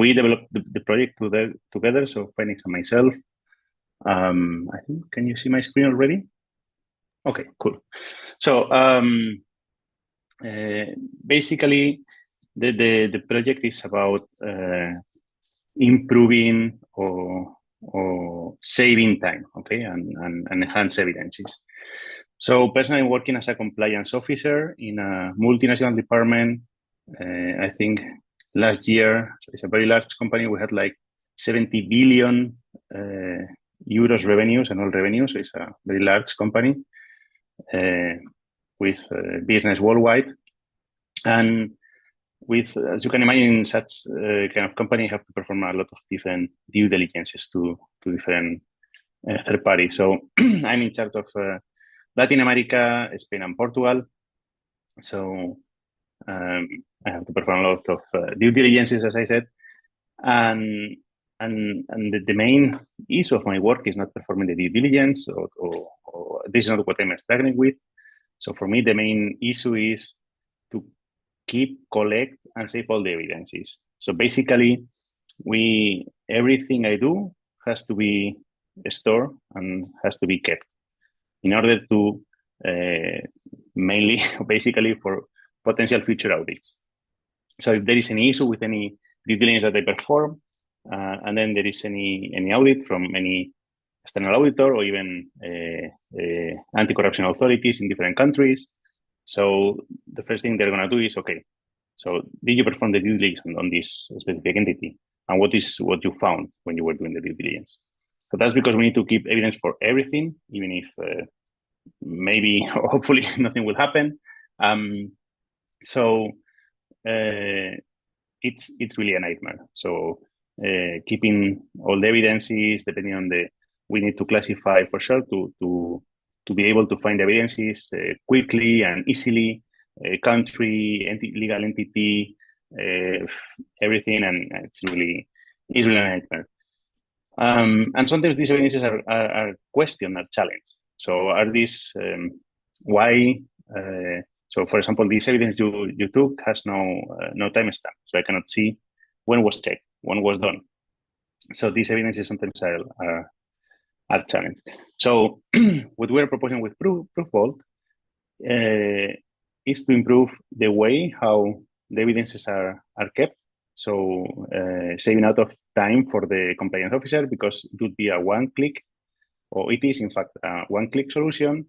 we developed the project together. So Phoenix and myself. I think, can you see my screen already? Okay, cool. So basically, the project is about improving or saving time, okay, and enhance evidences. So personally, I'm working as a compliance officer in a multinational department. I think last year, so it's a very large company. We had like 70 billion euros revenues, annual revenue. So it's a very large company with business worldwide. And with, as you can imagine, in such kind of company, you have to perform a lot of different due diligences to different third parties. So I'm in charge of Latin America, Spain, and Portugal. So I have to perform a lot of due diligences, as I said, and the main issue of my work is not performing the due diligence, or this is not what I'm struggling with. So for me, the main issue is to collect and save all the evidences. So basically, everything I do has to be stored and has to be kept in order to mainly, basically, for potential future audits. So if there is any issue with any due diligence that I perform, and then there is any audit from any external auditor or even anti-corruption authorities in different countries, so the first thing they're going to do is, okay, so did you perform the due diligence on this specific entity? And what you found when you were doing the due diligence? So that's because we need to keep evidence for everything, even if maybe, hopefully, nothing will happen. So it's really a nightmare. So keeping all the evidences, depending on we need to classify for sure to be able to find evidences quickly and easily, country, legal entity, everything, and it's really a nightmare. And sometimes these evidences are questioned, are challenged. So are these why? So, for example, this evidence you took has no timestamp, so I cannot see when was checked, when was done. So these evidences sometimes are challenged. So what we're proposing with ProofVault is to improve the way how the evidences are kept. So saving out of time for the compliance officer, because it would be a one-click, or it is in fact a one-click solution.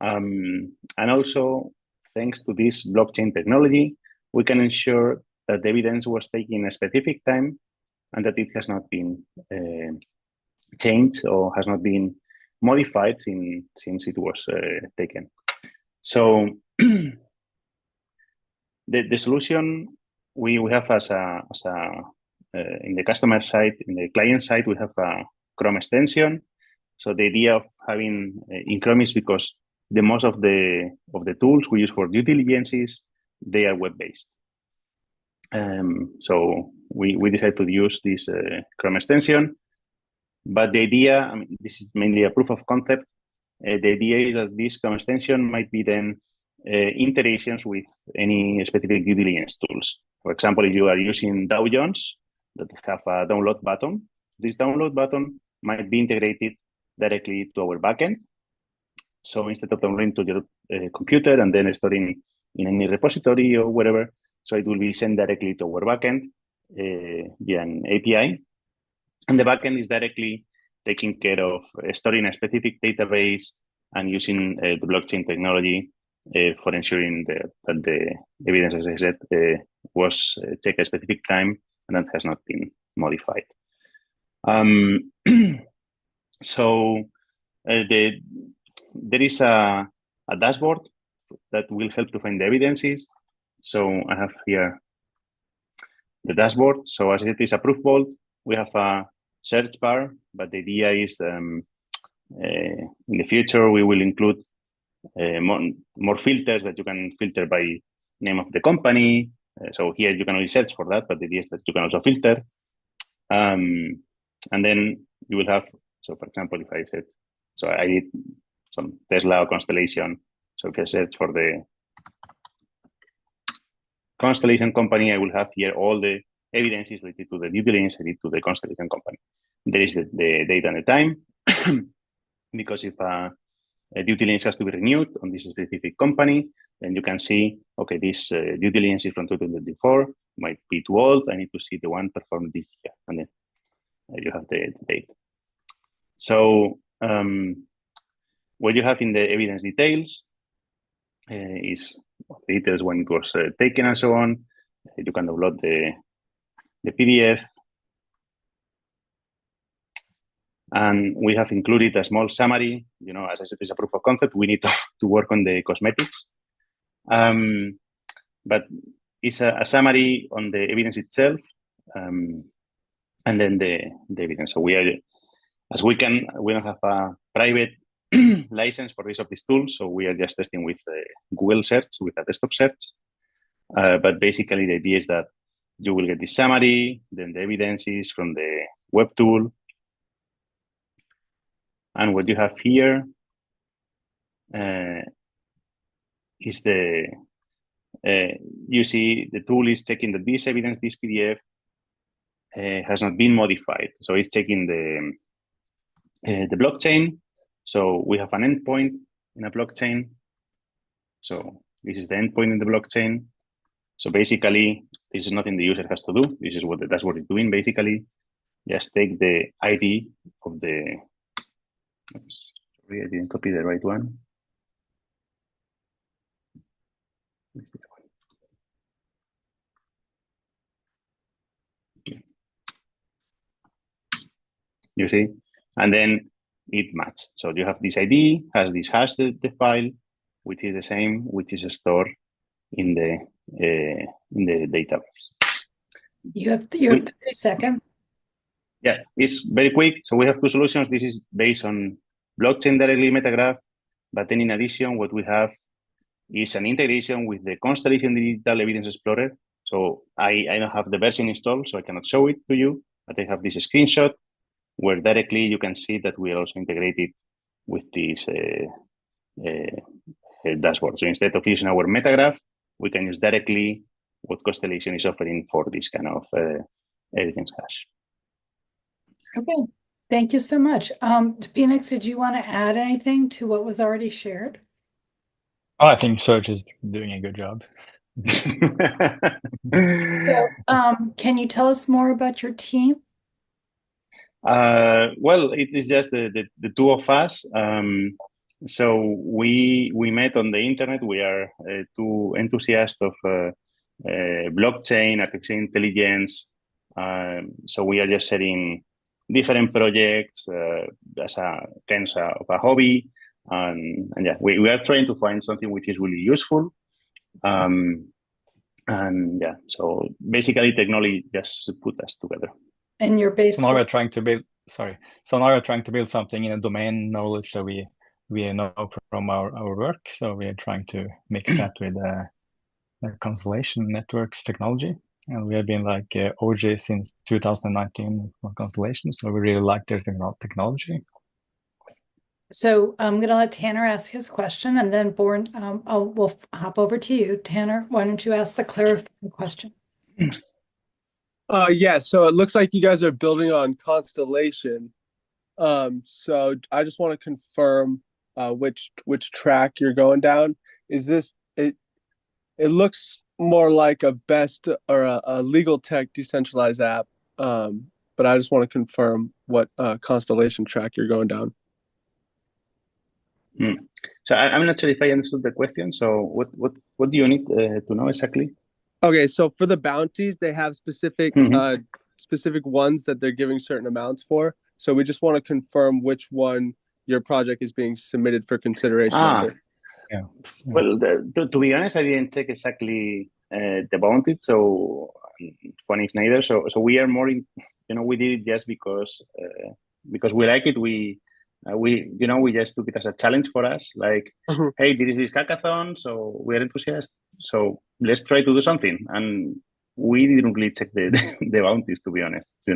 And also, thanks to this blockchain technology, we can ensure that the evidence was taken in a specific time and that it has not been changed or has not been modified since it was taken. So the solution we have as in the customer side, in the client side, we have a Chrome extension. So the idea of having in Chrome is because the most of the tools we use for due diligences, they are web-based. So we decided to use this Chrome extension. But the idea, I mean, this is mainly a proof of concept. The idea is that this Chrome extension might be then integrations with any specific due diligence tools. For example, if you are using Dow Jones that have a download button, this download button might be integrated directly to our backend. So instead of downloading to your computer and then storing in any repository or whatever, so it will be sent directly to our backend via an API. And the backend is directly taking care of storing a specific database and using the blockchain technology for ensuring that the evidence, as I said, was checked at a specific time and that has not been modified. So there is a dashboard that will help to find the evidences. So I have here the dashboard. So as I said, it's a ProofVault. We have a search bar, but the idea is in the future we will include more filters that you can filter by name of the company. So here you can only search for that, but the idea is that you can also filter. And then you will have, so for example, if I said, so I did some Tesla or Constellation. So if I search for the Constellation company, I will have here all the evidence is related to the due diligence related to the Constellation company. There is the date and the time, because if a due diligence has to be renewed on this specific company, then you can see, okay, this due diligence is from 2024, might be too old. I need to see the one performed this year, and then you have the date. So what you have in the evidence details is details when it was taken and so on. You can download the PDF. And we have included a small summary. You know, as I said, it's a proof of concept. We need to work on the cosmetics. But it's a summary on the evidence itself, and then the evidence. So we don't have a private license for this of these tools, so we are just testing with Google search, with a desktop search. But basically, the idea is that you will get the summary, then the evidences from the web tool. And what you have here is you see the tool is checking that this evidence, this PDF, has not been modified. So it's checking the blockchain. So we have an endpoint in a blockchain. So this is the endpoint in the blockchain. So basically, this is nothing the user has to do. This is what the dashboard is doing. Basically, just take the ID of the. Oops, sorry, I didn't copy the right one. You see, and then it matches. So you have this ID, has this hash the file, which is the same, which is stored in the database. You have 30 seconds. Yeah, it's very quick. So we have two solutions. This is based on blockchain directly Metagraph, but then in addition, what we have is an integration with the Constellation Digital Evidence Explorer. So I don't have the version installed, so I cannot show it to you, but I have this screenshot where directly you can see that we are also integrated with this dashboard. So instead of using our Metagraph, we can use directly what Constellation is offering for this kind of evidence hash. Okay, thank you so much. Phoenix, did you want to add anything to what was already shared? Oh, I think Serge is doing a good job. So, can you tell us more about your team? Well, it is just the two of us. So we met on the internet. We are two enthusiasts of blockchain, artificial intelligence. So we are just sharing different projects as a kind of a hobby. And yeah, we are trying to find something which is really useful. And yeah, so basically technology just put us together. And your base. So now we're trying to build. Sorry. So now we're trying to build something in a domain knowledge that we know from our work. So we are trying to mix that with Constellation Networks technology, and we have been like OG since 2019 for Constellation. So we really like their technology. So I'm going to let Tanner ask his question, and then Born, we'll hop over to you. Tanner, why don't you ask the clarifying question? Yeah, so it looks like you guys are building on Constellation. So I just want to confirm which track you're going down. Is this it? It looks more like a best or a legal tech decentralized app, but I just want to confirm what Constellation track you're going down. So I'm not sure if I understood the question. So what do you need to know exactly? Okay, so for the bounties, they have specific specific ones that they're giving certain amounts for. So we just want to confirm which one your project is being submitted for consideration under. Yeah. Well, to be honest, I didn't check exactly the bounty, so funny neither. So we are more in, we did it just because we like it. We just took it as a challenge for us. Like, hey, there is this hackathon, so we are enthusiastic. So let's try to do something. And we didn't really check the bounties, to be honest. So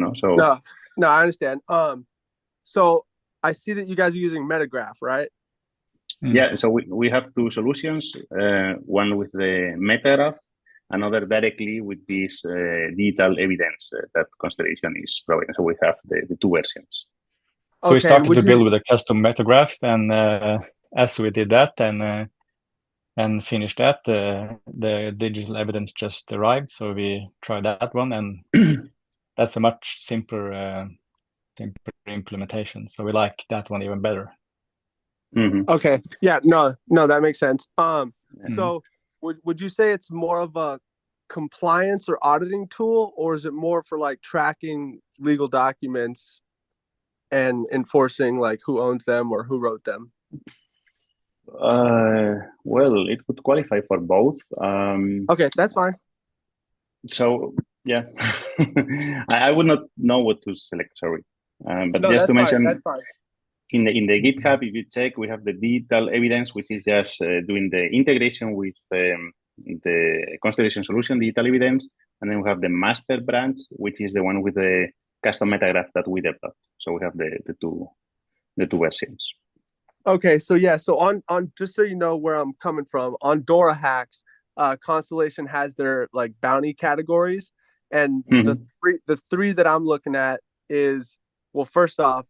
no, I understand. So I see that you guys are using Metagraph, right? Yeah. So we have two solutions. One with the Metagraph, another directly with this digital evidence that Constellation is providing. So we have the two versions. So we Okay, started would to build you- with a custom metagraph, and as we did that and finished that, the digital evidence just arrived. So we tried that one, and that's a much simpler implementation. So we like that one even better. Okay, yeah, no, that makes sense. Mhm. So would you say it's more of a compliance or auditing tool, or is it more for like tracking legal documents and enforcing like who owns them or who wrote them? Well, it would qualify for both. Okay, that's fine. So yeah, I would not know what to select. Sorry, but No, just that's to mention, fine. That's fine. in the GitHub, if you check, we have the digital evidence, which is just doing the integration with the Constellation solution, digital evidence, and then we have the master branch, which is the one with the custom metagraph that we developed. So we have the two versions. Okay, so yeah, so on just so you know where I'm coming from, on Dora Hacks, Constellation has their like bounty categories, and the three that I'm looking at is, well, first off,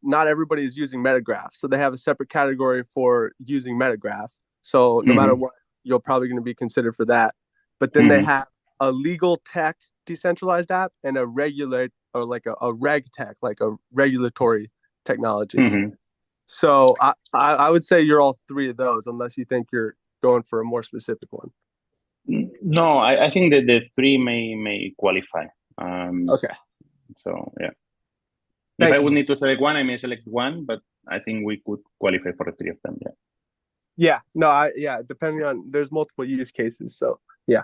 not everybody is using Metagraph, so they have a separate category for using Metagraph. So no matter what, you're probably going to be considered for that. But then they have a legal tech decentralized app and a regulate or like a reg tech, like a regulatory technology. So I would say you're all three of those, unless you think you're going for a more specific one. No, I think that the three may qualify. Okay. So yeah, Thank if I you. would need to select one, I may select one, but I think we could qualify for the three of them. Yeah. Yeah. No. Depending on, there's multiple use cases. So yeah.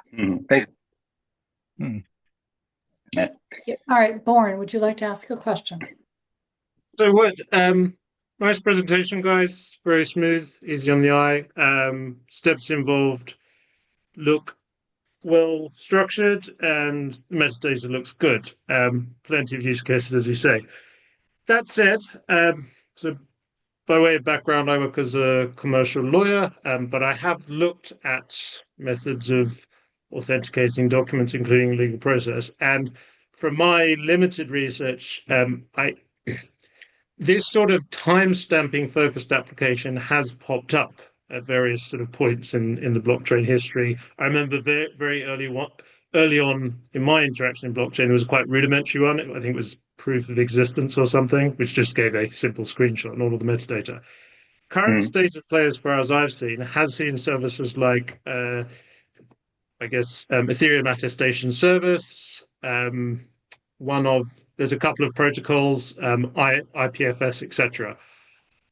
Thank you. Yeah. All right, Born, would you like to ask a question? So what? Nice presentation, guys. Very smooth, easy on the eye. Steps involved look well structured, and the metadata looks good. Plenty of use cases, as you say. That said, so by way of background, I work as a commercial lawyer, but I have looked at methods of authenticating documents, including legal process. And from my limited research, this sort of time-stamping focused application has popped up at various sort of points in the blockchain history. I remember very early on in my interaction in blockchain, there was a quite rudimentary one. I think it was proof of existence or something, which just gave a simple screenshot and all of the metadata. Current state of play, as far as I've seen, has seen services like, Ethereum Attestation Service, there's a couple of protocols, IPFS, etc.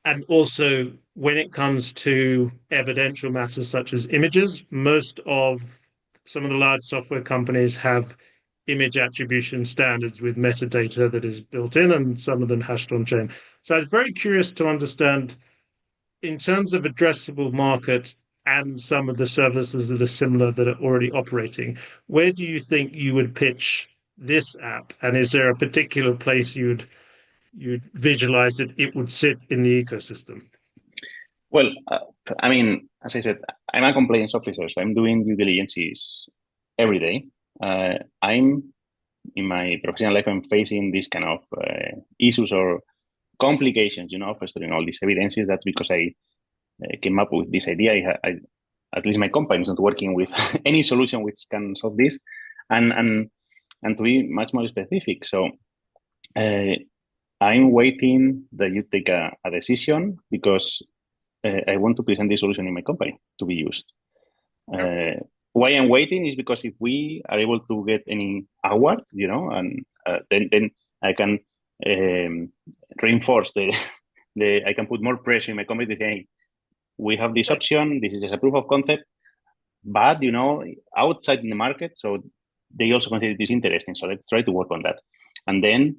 And also, when it comes to evidential matters such as images, some of the large software companies have image attribution standards with metadata that is built in, and some of them hashed on chain. So I was very curious to understand, in terms of addressable market and some of the services that are similar that are already operating, where do you think you would pitch this app, and is there a particular place you'd visualize that it would sit in the ecosystem? Well, I mean, as I said, I'm a compliance officer, so I'm doing due diligences every day. In my professional life, I'm facing these kind of issues or complications, of storing all these evidences. That's because I came up with this idea. At least my company is not working with any solution which can solve this. And to be much more specific, so I'm waiting that you take a decision because I want to present this solution in my company to be used. Why I'm waiting is because if we are able to get any award, and then I can reinforce I can put more pressure in my company to say, hey, we have this option, this is just a proof of concept, but outside in the market, so they also consider this interesting. So let's try to work on that. And then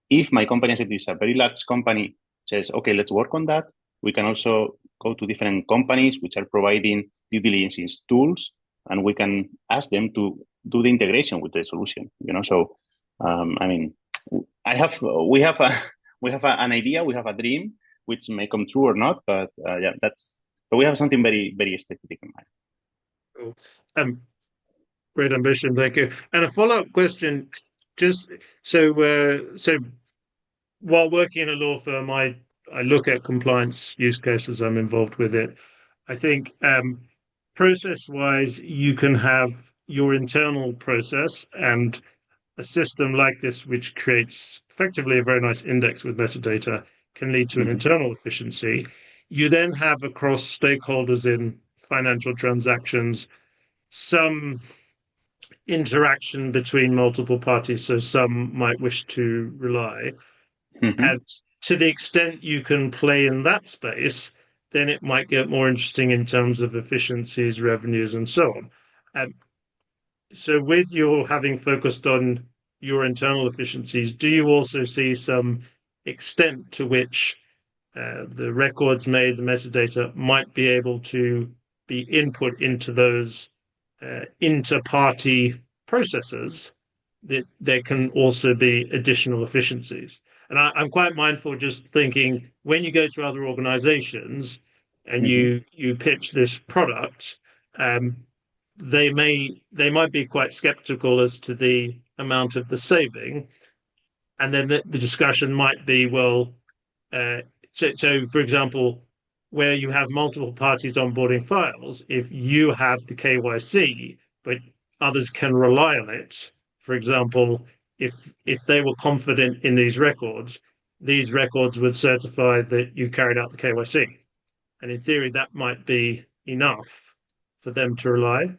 if my company, as it is a very large company, says, okay, let's work on that, we can also go to different companies which are providing due diligence tools, and we can ask them to do the integration with the solution. So I mean, we have an idea, we have a dream, which may come true or not, but but we have something very, very specific in mind. Cool. great ambition. Thank you. And a follow-up question, just so while working in a law firm, I look at compliance use cases. I'm involved with it. I think process-wise, you can have your internal process and a system like this, which creates effectively a very nice index with metadata, can lead to an internal efficiency. You then have across stakeholders in financial transactions some interaction between multiple parties, so some might wish to rely. And to the extent you can play in that space, then it might get more interesting in terms of efficiencies, revenues, and so on. So with your having focused on your internal efficiencies, do you also see some extent to which the records made, the metadata, might be able to be input into those inter-party processes, that there can also be additional efficiencies? And I'm quite mindful, just thinking, when you go to other organizations and you pitch this product, they might be quite skeptical as to the amount of the saving, and then the discussion might be, well, so for example, where you have multiple parties onboarding files, if you have the KYC but others can rely on it, for example, if they were confident in these records would certify that you carried out the KYC, and in theory that might be enough for them to rely.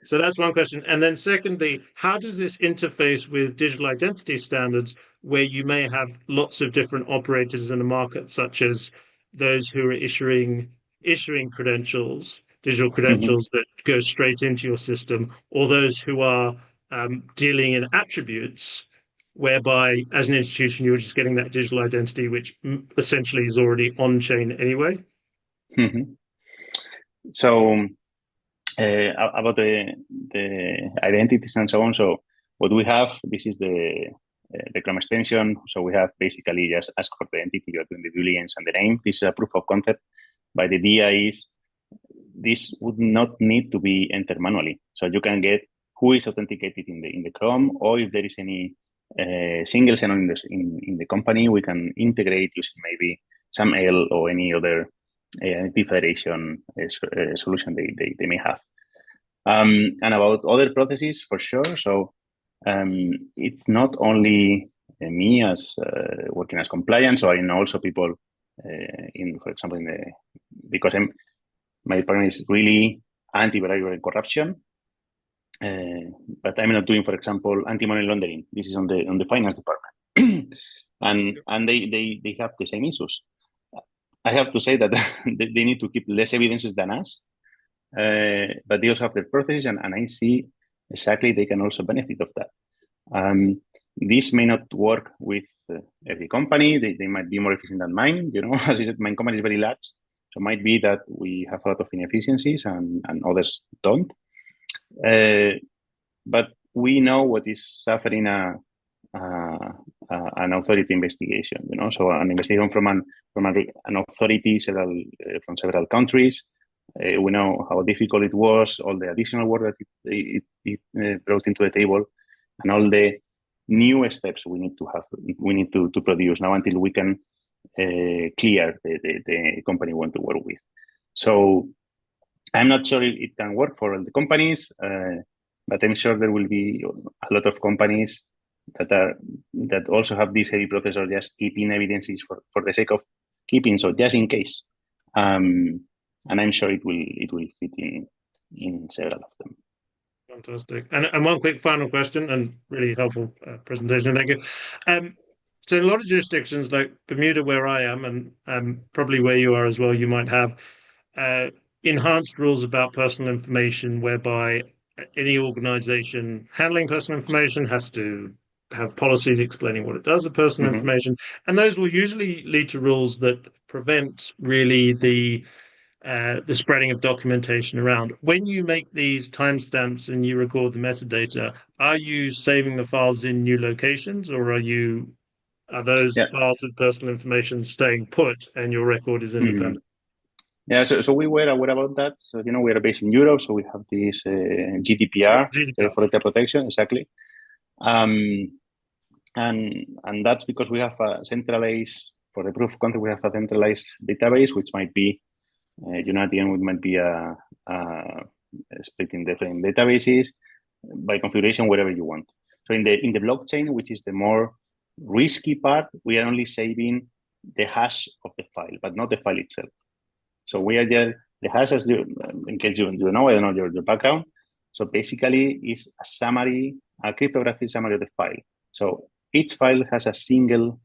So that's one question. And then secondly, how does this interface with digital identity standards, where you may have lots of different operators in the market, such as those who are issuing credentials, digital credentials that go straight into your system, or those who are dealing in attributes, whereby as an institution you're just getting that digital identity, which essentially is already on chain anyway? So about the identities and so on. So what we have, this is the Chrome extension. So we have basically just ask for the entity, you're doing the booleans and the name. This is a proof of concept. But the idea is this would not need to be entered manually. So you can get who is authenticated in the Chrome, or if there is any single sign-on in the company, we can integrate using maybe some L or any other federation solution they may have. And about other processes, for sure. So it's not only me as working as compliance, so I know also people for example, because my department is really anti-bribery and corruption, but I'm not doing, for example, anti-money laundering. This is on the finance department, and they have the same issues. I have to say that they need to keep less evidences than us, but they also have their processes, and I see exactly they can also benefit of that. This may not work with every company. They might be more efficient than mine. As I said, my company is very large, so it might be that we have a lot of inefficiencies and others don't. But we know what is suffering an authority investigation. So an investigation from an authority from several countries. We know how difficult it was, all the additional work that it brought into the table, and all the new steps we need to produce now until we can clear the company we want to work with. So I'm not sure it can work for all the companies, but I'm sure there will be a lot of companies that also have this heavy process of just keeping evidences for the sake of keeping, so just in case. And I'm sure it will fit in several of them. Fantastic. And one quick final question, and really helpful presentation. Thank you. So in a lot of jurisdictions like Bermuda, where I am, and probably where you are as well, you might have enhanced rules about personal information, whereby any organization handling personal information has to have policies explaining what it does with personal information. And those will usually lead to rules that prevent really the spreading of documentation around. When you make these timestamps and you record the metadata, are you saving the files in new locations, or are those files with personal information staying put and your record is independent? Yeah, so we were aware about that. So, we are based in Europe, so we have this GDPR, for data protection, exactly. And that's because we have a centralized, for the proof of concept, we have a centralized database, which might be, at the end, it might be split in different databases by configuration, wherever you want. So in the blockchain, which is the more risky part, we are only saving the hash of the file, but not the file itself. So we are just, the hash, as in case you know, I don't know your background. So basically, it's a summary, a cryptographic summary of the file. So each file has a single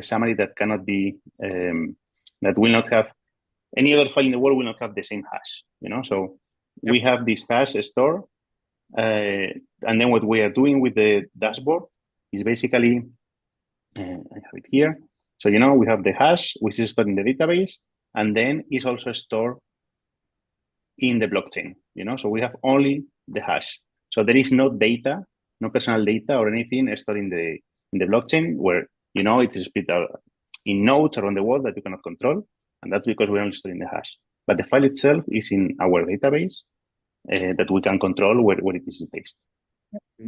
summary that cannot be, that will not have, any other file in the world will not have the same hash, So we have this hash stored. And then what we are doing with the dashboard is basically, I have it here. So, we have the hash, which is stored in the database, and then it's also stored in the blockchain, So we have only the hash. So there is no data, no personal data or anything stored in the blockchain where, it is split out in nodes around the world that you cannot control. And that's because we're only storing the hash. But the file itself is in our database that we can control where it is based.